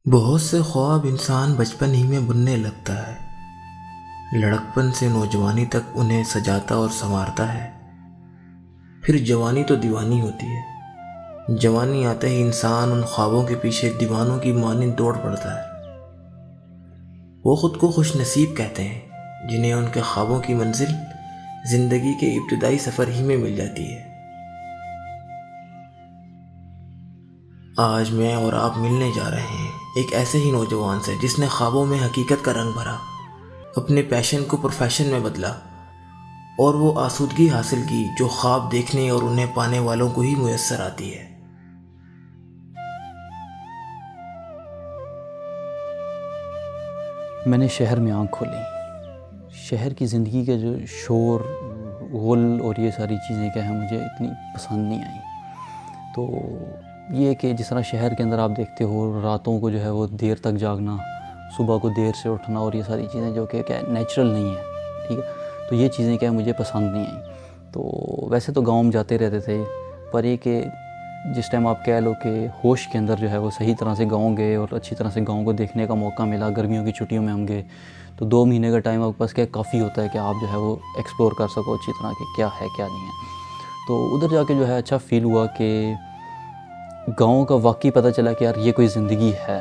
بہت سے خواب انسان بچپن ہی میں بننے لگتا ہے۔ لڑکپن سے نوجوانی تک انہیں سجاتا اور سنوارتا ہے، پھر جوانی تو دیوانی ہوتی ہے۔ جوانی آتے ہی انسان ان خوابوں کے پیچھے دیوانوں کی مانند دوڑ پڑتا ہے۔ وہ خود کو خوش نصیب کہتے ہیں جنہیں ان کے خوابوں کی منزل زندگی کے ابتدائی سفر ہی میں مل جاتی ہے۔ آج میں اور آپ ملنے جا رہے ہیں ایک ایسے ہی نوجوان سے جس نے خوابوں میں حقیقت کا رنگ بھرا، اپنے پیشن کو پروفیشن میں بدلا اور وہ آسودگی حاصل کی جو خواب دیکھنے اور انہیں پانے والوں کو ہی میسر آتی ہے۔ میں نے شہر میں آنکھ کھولی۔ شہر کی زندگی کے جو شور غل اور یہ ساری چیزیں کیا ہیں مجھے اتنی پسند نہیں آئیں۔ تو یہ کہ جس طرح شہر کے اندر آپ دیکھتے ہو راتوں کو جو ہے وہ دیر تک جاگنا، صبح کو دیر سے اٹھنا اور یہ ساری چیزیں جو کہ کیا نیچرل نہیں ہیں، ٹھیک ہے، تو یہ چیزیں کیا مجھے پسند نہیں آئیں۔ تو ویسے تو گاؤں میں جاتے رہتے تھے، پر یہ کہ جس ٹائم آپ کہہ لو کہ ہوش کے اندر جو ہے وہ صحیح طرح سے گاؤں گئے اور اچھی طرح سے گاؤں کو دیکھنے کا موقع ملا، گرمیوں کی چھٹیوں میں ہم گئے تو 2 مہینے کا ٹائم آپ کے پاس کیا کافی ہوتا ہے کہ آپ جو ہے وہ ایکسپلور کر سکو اچھی طرح کہ کیا ہے کیا نہیں ہے۔ تو ادھر جا کے جو ہے اچھا فیل ہوا کہ گاؤں کا واقعی پتہ چلا کہ یار یہ کوئی زندگی ہے۔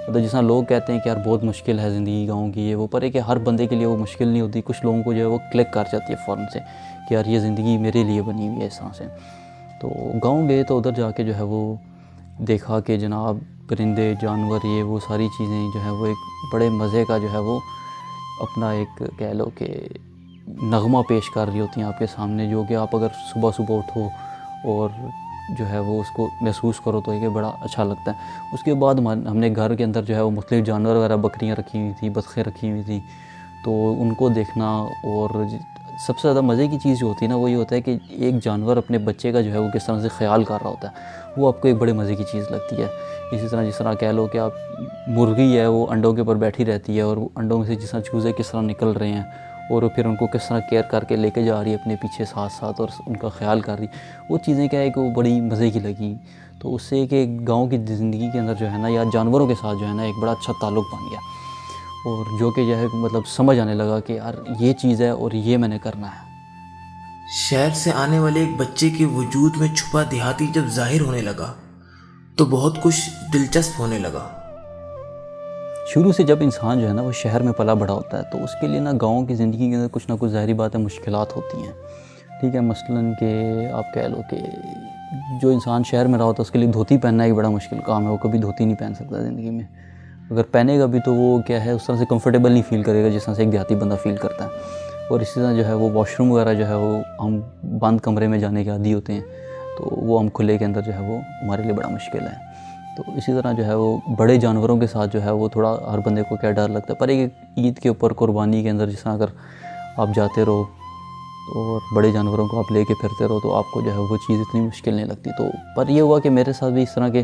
مطلب جس طرح لوگ کہتے ہیں کہ یار بہت مشکل ہے زندگی گاؤں کی، یہ وہ، پر ہے کہ ہر بندے کے لیے وہ مشکل نہیں ہوتی۔ کچھ لوگوں کو جو ہے وہ کلک کر جاتی ہے فوراً سے کہ یار یہ زندگی میرے لیے بنی ہوئی ہے اس طرح سے۔ تو گاؤں گئے تو ادھر جا کے جو ہے وہ دیکھا کہ جناب پرندے جانور یہ وہ ساری چیزیں جو ہے وہ ایک بڑے مزے کا جو ہے وہ اپنا ایک کہہ لو کہ نغمہ پیش کر رہی ہوتی ہیں آپ کے سامنے، جو کہ آپ اگر صبح صبح اٹھو اور جو ہے وہ اس کو محسوس کرو تو یہ بڑا اچھا لگتا ہے۔ اس کے بعد ہم نے گھر کے اندر جو ہے وہ مختلف جانور وغیرہ بکریاں رکھی ہوئی تھیں، بطخیں رکھی ہوئی تھیں، تو ان کو دیکھنا اور سب سے زیادہ مزے کی چیز جو ہوتی ہے نا وہ یہ ہوتا ہے کہ ایک جانور اپنے بچے کا جو ہے وہ کس طرح سے خیال کر رہا ہوتا ہے، وہ آپ کو ایک بڑے مزے کی چیز لگتی ہے۔ اسی طرح جس طرح کہہ لو کہ آپ مرغی ہے وہ انڈوں کے اوپر بیٹھی رہتی ہے اور وہ انڈوں میں سے جس طرح چوزے کس طرح نکل رہے ہیں اور پھر ان کو کس طرح کیئر کر کے لے کے جا رہی ہے اپنے پیچھے ساتھ ساتھ اور ان کا خیال کر رہی، وہ چیزیں کیا ہے کہ وہ بڑی مزے کی لگیں۔ تو اس سے کہ گاؤں کی زندگی کے اندر جو ہے نا یا جانوروں کے ساتھ جو ہے نا ایک بڑا اچھا تعلق بن گیا، اور جو کہ جو ہے مطلب سمجھ آنے لگا کہ یار یہ چیز ہے اور یہ میں نے کرنا ہے۔ شہر سے آنے والے ایک بچے کے وجود میں چھپا دیہاتی جب ظاہر ہونے لگا تو بہت کچھ دلچسپ ہونے لگا۔ شروع سے جب انسان جو ہے نا وہ شہر میں پلا بڑا ہوتا ہے تو اس کے لیے نا گاؤں کی زندگی کے اندر کچھ نہ کچھ ظاہری بات ہے مشکلات ہوتی ہیں، ٹھیک ہے۔ مثلاً کہ آپ کہہ لو کہ جو انسان شہر میں رہا ہوتا ہے اس کے لیے دھوتی پہننا ایک بڑا مشکل کام ہے، وہ کبھی دھوتی نہیں پہن سکتا زندگی میں، اگر پہنے گا بھی تو وہ کیا ہے اس طرح سے کمفرٹیبل نہیں فیل کرے گا جس طرح سے ایک دیہاتی بندہ فیل کرتا ہے۔ اور اسی طرح جو ہے وہ واش روم وغیرہ جو ہے وہ ہم بند کمرے میں جانے کے عادی ہوتے ہیں، تو وہ ہم کھلے کے اندر جو ہے وہ ہمارے لیے بڑا مشکل ہے۔ تو اسی طرح جو ہے وہ بڑے جانوروں کے ساتھ جو ہے وہ تھوڑا ہر بندے کو کیا ڈر لگتا ہے، پر ایک عید کے اوپر قربانی کے اندر جس طرح اگر آپ جاتے رہو اور بڑے جانوروں کو آپ لے کے پھرتے رہو تو آپ کو جو ہے وہ چیز اتنی مشکل نہیں لگتی۔ تو پر یہ ہوا کہ میرے ساتھ بھی اس طرح کے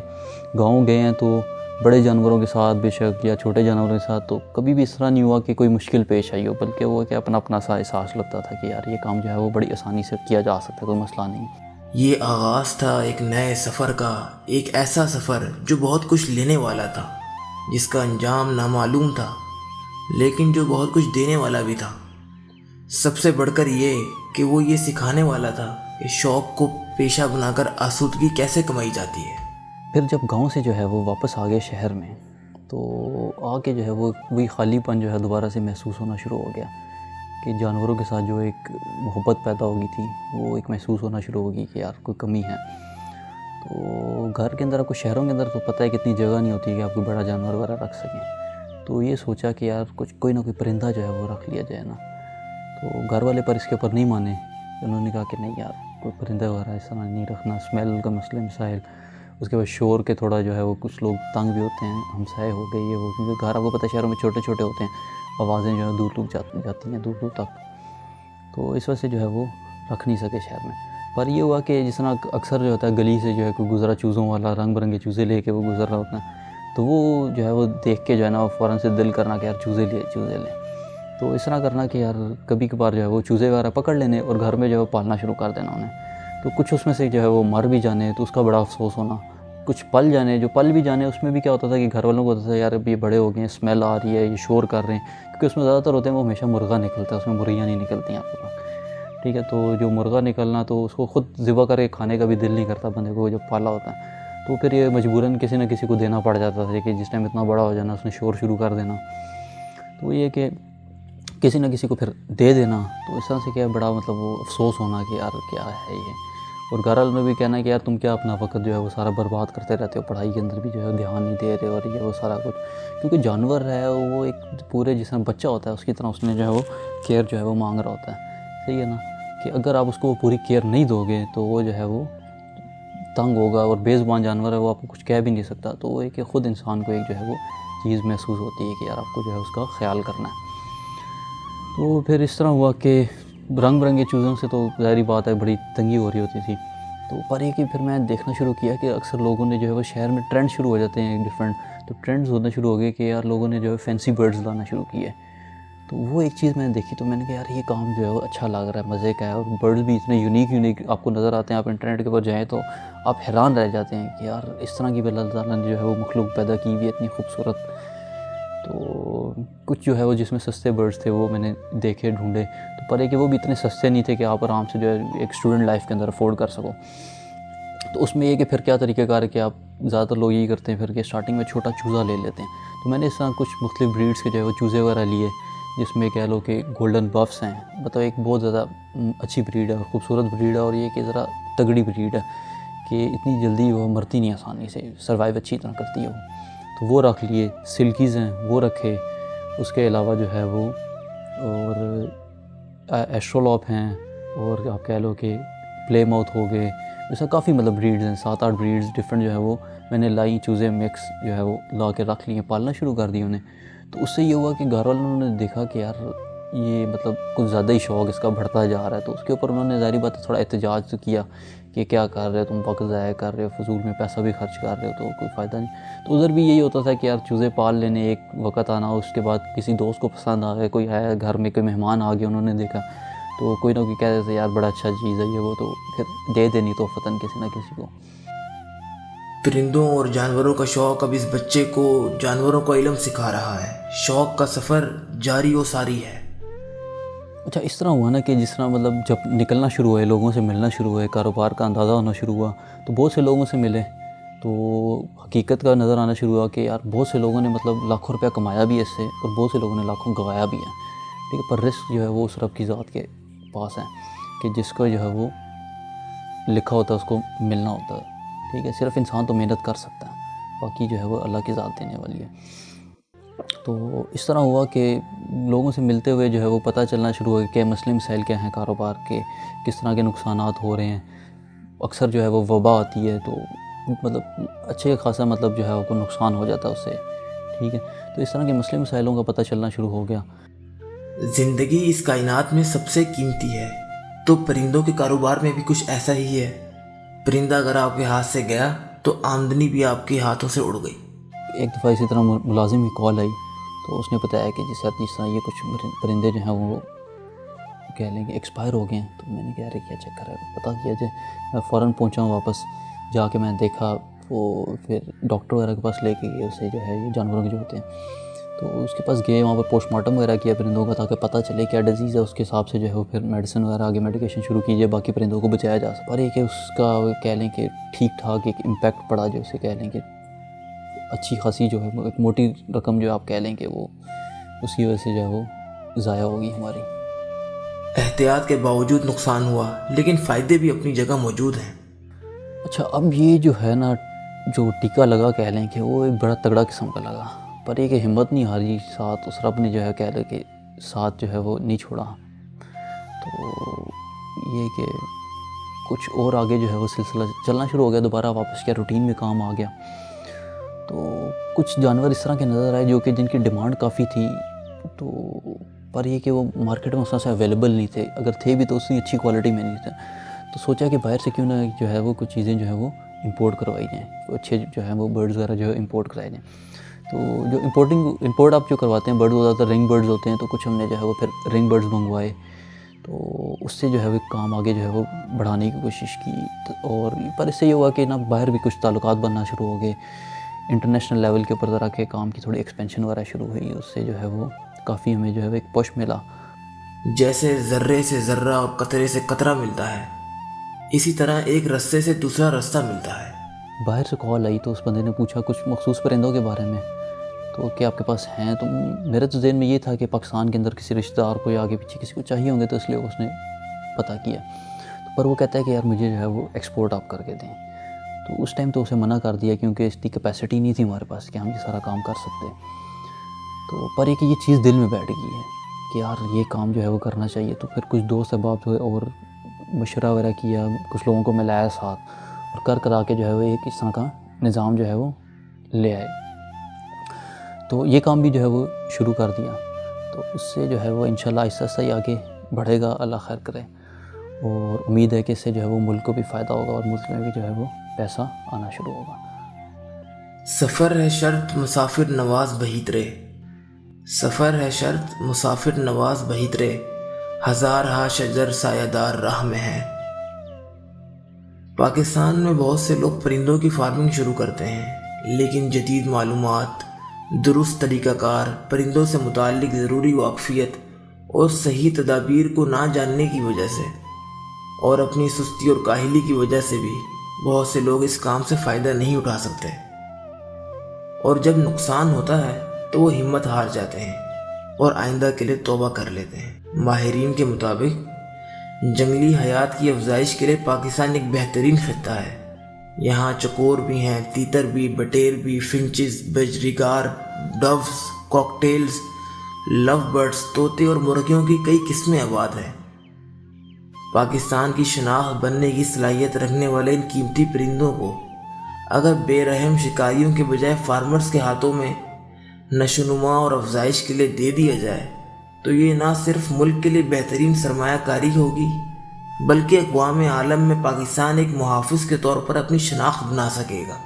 گاؤں گئے ہیں تو بڑے جانوروں کے ساتھ بے شک یا چھوٹے جانوروں کے ساتھ تو کبھی بھی اس طرح نہیں ہوا کہ کوئی مشکل پیش آئی ہو، بلکہ وہ کہ اپنا اپنا سا احساس لگتا تھا کہ یار یہ کام جو ہے وہ بڑی آسانی سے کیا جا سکتا ہے، کوئی مسئلہ نہیں۔ یہ آغاز تھا ایک نئے سفر کا، ایک ایسا سفر جو بہت کچھ لینے والا تھا، جس کا انجام نامعلوم تھا، لیکن جو بہت کچھ دینے والا بھی تھا۔ سب سے بڑھ کر یہ کہ وہ یہ سکھانے والا تھا کہ شوق کو پیشہ بنا کر آسودگی کیسے کمائی جاتی ہے۔ پھر جب گاؤں سے جو ہے وہ واپس آ گئے شہر میں تو آ کے جو ہے وہ وہی خالی پن جو ہے دوبارہ سے محسوس ہونا شروع ہو گیا کہ جانوروں کے ساتھ جو ایک محبت پیدا ہو گئی تھی وہ ایک محسوس ہونا شروع ہوگی کہ یار کوئی کمی ہے۔ تو گھر کے اندر آپ کو شہروں کے اندر تو پتہ ہے کہ اتنی جگہ نہیں ہوتی کہ آپ کوئی بڑا جانور وغیرہ رکھ سکیں، تو یہ سوچا کہ یار کوئی نہ کوئی پرندہ جو ہے وہ رکھ لیا جائے نا۔ تو گھر والے پر اس کے اوپر نہیں مانے، انہوں نے کہا کہ نہیں یار کوئی پرندہ وغیرہ اس طرح نہیں رکھنا، اسمیل کا مسئلہ مسائل، اس کے بعد شور کے تھوڑا جو ہے وہ کچھ لوگ تنگ بھی ہوتے ہیں، ہمسائے ہو گئے یہ وہ، کیونکہ گھر آپ کو پتہ ہے شہروں میں چھوٹے چھوٹے ہوتے ہیں، آوازیں جو ہیں دور دور جاتی ہیں دور دور تک، تو اس وجہ سے جو ہے وہ رکھ نہیں سکے شہر میں۔ پر یہ ہوا کہ جس طرح اکثر جو ہوتا ہے گلی سے جو ہے کوئی گزرا چوزوں والا رنگ برنگے چوزے لے کے وہ گزر رہا ہوتا ہے، تو وہ جو ہے وہ دیکھ کے جو ہے نا فوراً سے دل کرنا کہ یار چوزے لیں، تو اس طرح کرنا کہ یار کبھی کبھار جو ہے وہ چوزے وغیرہ پکڑ لینے اور گھر میں جو ہے پالنا شروع کر دینا انہیں، تو کچھ اس میں سے جو ہے وہ مر بھی جانے تو اس کا بڑا افسوس ہونا، کچھ پل جانے، جو پل بھی جانے اس میں بھی کیا ہوتا تھا کہ گھر والوں کو ہوتا تھا یار اب یہ بڑے ہو گئے ہیں، اسمیل آ رہی ہے، یہ شور کر رہے ہیں، کیونکہ اس میں زیادہ تر ہوتے ہیں وہ ہمیشہ مرغا نکلتا ہے، اس میں مرغیاں نہیں نکلتی ہیں آپ کے پاس، ٹھیک ہے. تو جو مرغا نکلنا تو اس کو خود ذبح کر کے کھانے کا بھی دل نہیں کرتا بندے کو جب پالا ہوتا ہے. تو پھر یہ مجبوراً کسی نہ کسی کو دینا پڑ جاتا تھا کہ جس ٹائم اتنا بڑا ہو جانا اس نے شور شروع کر دینا. تو یہ کہ کسی نہ کسی کو پھر دے دینا، تو اس طرح سے کیا بڑا مطلب وہ افسوس ہونا کہ یار کیا ہے یہ. اور گھر والوں میں بھی کہنا ہے کہ یار تم کیا اپنا وقت جو ہے وہ سارا برباد کرتے رہتے ہو، پڑھائی کے اندر بھی جو ہے دھیان نہیں دے رہے اور یہ وہ سارا کچھ. کیونکہ جانور ہے وہ ایک پورے جس طرح بچہ ہوتا ہے اس کی طرح اس نے جو ہے وہ کیئر جو ہے وہ مانگ رہا ہوتا ہے. صحیح ہے نا، کہ اگر آپ اس کو پوری کیئر نہیں دو گے تو وہ جو ہے وہ تنگ ہوگا، اور بے زبان جانور ہے وہ آپ کو کچھ کہہ بھی نہیں سکتا. تو وہ ایک کہ خود انسان کو ایک جو ہے وہ چیز محسوس ہوتی ہے کہ یار آپ کو جو ہے اس کا خیال کرنا ہے. تو پھر اس طرح ہوا کہ رنگ برنگے چوزوں سے تو ظاہری بات ہے بڑی تنگی ہو رہی ہوتی تھی. تو پر یہ کہ پھر میں دیکھنا شروع کیا کہ اکثر لوگوں نے جو ہے وہ شہر میں ٹرینڈ شروع ہو جاتے ہیں ڈفرینٹ. تو ٹرینڈز ہونا شروع ہو گئے کہ یار لوگوں نے جو ہے فینسی برڈز لانا شروع کیے. تو وہ ایک چیز میں نے دیکھی تو میں نے کہا یار یہ کام جو ہے وہ اچھا لگ رہا ہے، مزے کا ہے، اور برڈز بھی اتنے یونیک آپ کو نظر آتے ہیں. آپ انٹرنیٹ کے اوپر جائیں تو آپ حیران رہ جاتے ہیں کہ یار اس طرح کی بھی اللہ تعالیٰ نے جو ہے وہ مخلوق پیدا کی ہوئی ہے اتنی خوبصورت. تو کچھ جو ہے وہ جس میں سستے برڈز تھے وہ میں نے دیکھے ڈھونڈے. تو پر ہے کہ وہ بھی اتنے سستے نہیں تھے کہ آپ آرام سے جو ہے ایک اسٹوڈنٹ لائف کے اندر افورڈ کر سکو. تو اس میں یہ کہ پھر کیا طریقہ کار ہے کہ آپ زیادہ تر لوگ یہی کرتے ہیں پھر کہ اسٹارٹنگ میں چھوٹا چوزا لے لیتے ہیں. تو میں نے اس طرح کچھ مختلف بریڈس کے جو ہے وہ چوزے وغیرہ لیے، جس میں کہہ لو کہ گولڈن بفس ہیں، مطلب ایک بہت زیادہ اچھی بریڈ ہے اور خوبصورت بریڈ ہے، اور یہ کہ ذرا تگڑی بریڈ ہے کہ اتنی جلدی وہ مرتی نہیں آسانی سے، سروائیو اچھی طرح کرتی ہے وہ. تو وہ رکھ لیے. سلکیز ہیں وہ رکھے. اس کے علاوہ جو ہے وہ اور ایسٹرولاپ ہیں، اور آپ کہہ لو کہ پلے ماؤتھ ہو گئے. ایسا کافی مطلب بریڈز ہیں، 7-8 بریڈز ڈفرینٹ جو ہے وہ میں نے لائی، چوزے مکس جو ہے وہ لا کے رکھ لیے، پالنا شروع کر دی انہیں. تو اس سے یہ ہوا کہ گھر والوں نے دیکھا کہ یار یہ مطلب کچھ زیادہ ہی شوق اس کا بڑھتا جا رہا ہے. تو اس کے اوپر انہوں نے ظاہری بات تھوڑا احتجاج تو کیا کہ کیا کر رہے ہو تم، وقت ضائع کر رہے ہو، فضول میں پیسہ بھی خرچ کر رہے ہو، تو کوئی فائدہ نہیں. تو ادھر بھی یہی ہوتا تھا کہ یار چوزے پال لینے، ایک وقت آنا، اس کے بعد کسی دوست کو پسند آ گئے، کوئی آیا گھر میں، کوئی مہمان آ گئے، انہوں نے دیکھا تو کوئی نہ کوئی کہہ دیتے یار بڑا اچھا چیز ہے یہ وہ، تو پھر دے دینی تحفتاً کسی نہ کسی کو. پرندوں اور جانوروں کا شوق اب اس بچے کو جانوروں کا علم سکھا رہا ہے. شوق کا سفر جاری و ساری ہے. اچھا اس طرح ہوا نا کہ جس طرح مطلب جب نکلنا شروع ہوئے، لوگوں سے ملنا شروع ہوئے، کاروبار کا اندازہ ہونا شروع ہوا، تو بہت سے لوگوں سے ملے تو حقیقت کا نظر آنا شروع ہوا کہ یار بہت سے لوگوں نے مطلب لاکھوں روپیہ کمایا بھی ہے اس سے، اور بہت سے لوگوں نے لاکھوں گوایا بھی ہے. ٹھیک ہے، پر رزق جو ہے وہ اس رب کی ذات کے پاس ہے کہ جس کو جو ہے وہ لکھا ہوتا ہے اس کو ملنا ہوتا ہے. ٹھیک ہے، صرف انسان تو محنت کر سکتا ہے، باقی جو ہے وہ اللہ کی ذات دینے والی ہے. تو اس طرح ہوا کہ لوگوں سے ملتے ہوئے جو ہے وہ پتہ چلنا شروع ہو کہ مسئلے مسائل کیا ہیں کاروبار کے، کس طرح کے نقصانات ہو رہے ہیں. اکثر جو ہے وہ وبا آتی ہے تو مطلب اچھے خاصا مطلب جو ہے وہ نقصان ہو جاتا ہے اس سے. ٹھیک ہے، تو اس طرح کے مسئلے مسائلوں کا پتہ چلنا شروع ہو گیا. زندگی اس کائنات میں سب سے قیمتی ہے، تو پرندوں کے کاروبار میں بھی کچھ ایسا ہی ہے. پرندہ اگر آپ کے ہاتھ سے گیا تو آمدنی بھی آپ کے ہاتھوں سے اڑ گئی. ایک دفعہ اسی طرح ملازم کی کال آئی تو اس نے بتایا کہ جس طرح یہ کچھ پرندے جو ہیں وہ کہہ لیں کہ ایکسپائر ہو گئے ہیں. تو میں نے کہا کیا چکر ہے، پتہ کیا جائے. میں فوراً پہنچا ہوں، واپس جا کے میں نے دیکھا وہ پھر ڈاکٹر وغیرہ کے پاس لے کے گئے اسے جو ہے یہ جانوروں کے جو ہوتے ہیں. تو اس کے پاس گئے، وہاں پر پوسٹ مارٹم وغیرہ کیا پرندوں کا تاکہ پتہ چلے کیا ڈیزیز ہے، اس کے حساب سے جو ہے وہ پھر میڈیسن وغیرہ آگے میڈیکیشن شروع کیجیے، باقی پرندوں کو بچایا جا سکے. اور یہ کہ اس کا کہہ لیں کہ ٹھیک ٹھاک ایک امپیکٹ پڑا، جو اسے کہہ لیں کہ اچھی خاصی جو ہے ایک موٹی رقم جو آپ کہہ لیں کہ وہ اس کی وجہ سے جو ہے وہ ضائع ہوگی ہماری. احتیاط کے باوجود نقصان ہوا، لیکن فائدے بھی اپنی جگہ موجود ہیں. اچھا اب یہ جو ہے نا جو ٹیکہ لگا کہہ لیں کہ وہ ایک بڑا تگڑا قسم کا لگا، پر یہ کہ ہمت نہیں ہاری، ساتھ اس رب نے جو ہے کہہ لیں کہ ساتھ جو ہے وہ نہیں چھوڑا. تو یہ کہ کچھ اور آگے جو ہے وہ سلسلہ چلنا شروع ہو گیا، دوبارہ واپس کیا روٹین میں کام آ گیا. تو کچھ جانور اس طرح کے نظر آئے جو کہ جن کی ڈیمانڈ کافی تھی، تو پر یہ کہ وہ مارکیٹ میں اس طرح سے اویلیبل نہیں تھے، اگر تھے بھی تو اتنی اچھی کوالٹی میں نہیں تھے. تو سوچا کہ باہر سے کیوں نہ جو ہے وہ کچھ چیزیں جو ہے وہ امپورٹ کروائی جائیں، اچھے جو ہے وہ برڈز وغیرہ جو ہے امپورٹ کرائے جائیں. تو جو امپورٹ آپ جو کرواتے ہیں برڈز، زیادہ تر رنگ برڈز ہوتے ہیں، تو کچھ ہم نے جو ہے وہ پھر رنگ برڈز منگوائے. تو اس سے جو ہے وہ کام آگے جو ہے وہ بڑھانے کی کوشش کی، اور پر اس سے یہ ہوا کہ نا باہر بھی کچھ تعلقات بننا شروع ہو گئے، انٹرنیشنل لیول کے اوپر ذرا کے کام کی تھوڑی ایکسپینشن وغیرہ شروع ہوئی، اس سے جو ہے وہ کافی ہمیں جو ہے وہ ایک پش ملا۔ جیسے ذرے سے ذرہ اور قطرے سے قطرہ ملتا ہے، اسی طرح ایک رستے سے دوسرا رستہ ملتا ہے۔ باہر سے کال آئی تو اس بندے نے پوچھا کچھ مخصوص پرندوں کے بارے میں، تو کیا آپ کے پاس ہیں؟ تو میرے تو ذہن میں یہ تھا کہ پاکستان کے اندر کسی رشتہ دار کو یا آگے پیچھے کسی کو چاہیے ہوں گے، تو اس لیے اس نے پتہ کیا۔ پر وہ کہتا ہے کہ یار مجھے جو ہے وہ ایکسپورٹ آپ کر کے دیں، تو اس ٹائم تو اسے منع کر دیا کیونکہ اس کی کیپیسٹی نہیں تھی ہمارے پاس کہ ہم یہ سارا کام کر سکتے۔ تو پر ایک یہ چیز دل میں بیٹھ گئی ہے کہ یار یہ کام جو ہے وہ کرنا چاہیے۔ تو پھر کچھ دوست احباب جو ہے اور مشورہ وغیرہ کیا، کچھ لوگوں کو میں لایا ساتھ، اور کرا کے جو ہے وہ ایک اس طرح کا نظام جو ہے وہ لے آئے۔ تو یہ کام بھی جو ہے وہ شروع کر دیا، تو اس سے جو ہے وہ انشاءاللہ آہستہ آہستہ ہی آگے بڑھے گا، اللہ خیر کرے، اور امید ہے کہ اس سے جو ہے وہ ملک کو بھی فائدہ ہوگا اور ملک میں بھی جو ہے وہ پیسہ آنا شروع ہوگا۔ سفر ہے شرط مسافر نواز بہیترے، سفر ہے شرط مسافر نواز بہیترے، ہزار ہا شجر سایہ دار راہ میں ہے۔ پاکستان میں بہت سے لوگ پرندوں کی فارمنگ شروع کرتے ہیں، لیکن جدید معلومات، درست طریقہ کار، پرندوں سے متعلق ضروری واقفیت اور صحیح تدابیر کو نہ جاننے کی وجہ سے اور اپنی سستی اور کاہلی کی وجہ سے بھی بہت سے لوگ اس کام سے فائدہ نہیں اٹھا سکتے، اور جب نقصان ہوتا ہے تو وہ ہمت ہار جاتے ہیں اور آئندہ کے لیے توبہ کر لیتے ہیں۔ ماہرین کے مطابق جنگلی حیات کی افزائش کے لیے پاکستان ایک بہترین خطہ ہے۔ یہاں چکور بھی ہیں، تیتر بھی، بٹیر بھی، فنچز، بجریگار، ڈوز، کاکٹیلز، لو برڈز، طوطے اور مرغیوں کی کئی قسمیں آباد ہیں۔ پاکستان کی شناخت بننے کی صلاحیت رکھنے والے ان قیمتی پرندوں کو اگر بے رحم شکاریوں کے بجائے فارمرز کے ہاتھوں میں نشوونما اور افزائش کے لیے دے دیا جائے تو یہ نہ صرف ملک کے لیے بہترین سرمایہ کاری ہوگی، بلکہ اقوام عالم میں پاکستان ایک محافظ کے طور پر اپنی شناخت بنا سکے گا۔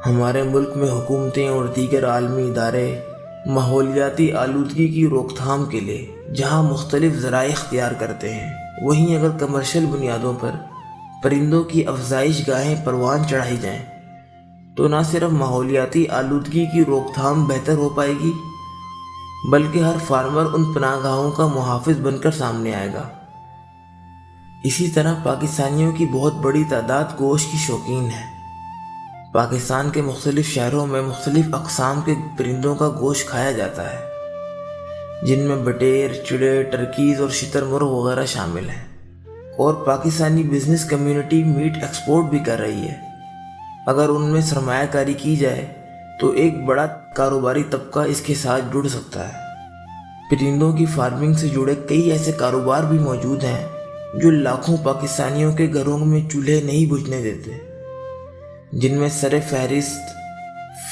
ہمارے ملک میں حکومتیں اور دیگر عالمی ادارے ماحولیاتی آلودگی کی روک تھام کے لیے جہاں مختلف ذرائع اختیار کرتے ہیں، وہیں اگر کمرشل بنیادوں پر پرندوں کی افزائش گاہیں پروان چڑھائی جائیں تو نہ صرف ماحولیاتی آلودگی کی روک تھام بہتر ہو پائے گی، بلکہ ہر فارمر ان پناہ گاہوں کا محافظ بن کر سامنے آئے گا۔ اسی طرح پاکستانیوں کی بہت بڑی تعداد گوشت کی شوقین ہے۔ پاکستان کے مختلف شہروں میں مختلف اقسام کے پرندوں کا گوشت کھایا جاتا ہے، جن میں بٹیر، چڑے، ٹرکیز اور شتر مرغ وغیرہ شامل ہیں، اور Pakistani business community meat export بھی کر رہی ہے۔ اگر ان میں سرمایہ کاری کی جائے تو ایک بڑا کاروباری طبقہ اس کے ساتھ جڑ سکتا ہے۔ پرندوں کی فارمنگ سے جڑے کئی ایسے کاروبار بھی موجود ہیں جو لاکھوں پاکستانیوں کے گھروں میں چولہے نہیں بجھنے دیتے، جن میں سر فہرست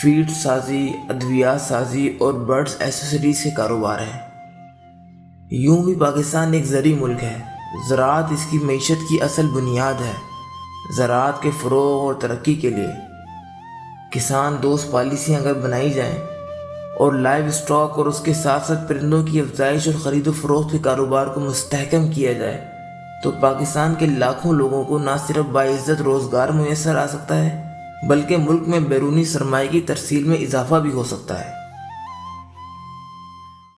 فیڈ سازی، ادویات سازی اور برڈز ایسیسریز کے کاروبار ہیں۔ یوں بھی پاکستان ایک زرعی ملک ہے، زراعت اس کی معیشت کی اصل بنیاد ہے۔ زراعت کے فروغ اور ترقی کے لیے کسان دوست پالیسیاں اگر بنائی جائیں اور لائیو اسٹاک اور اس کے ساتھ ساتھ پرندوں کی افزائش اور خرید و فروخت کے کاروبار کو مستحکم کیا جائے تو پاکستان کے لاکھوں لوگوں کو نہ صرف باعزت روزگار میسر آ سکتا ہے، بلکہ ملک میں بیرونی سرمایہ کی ترسیل میں اضافہ بھی ہو سکتا ہے۔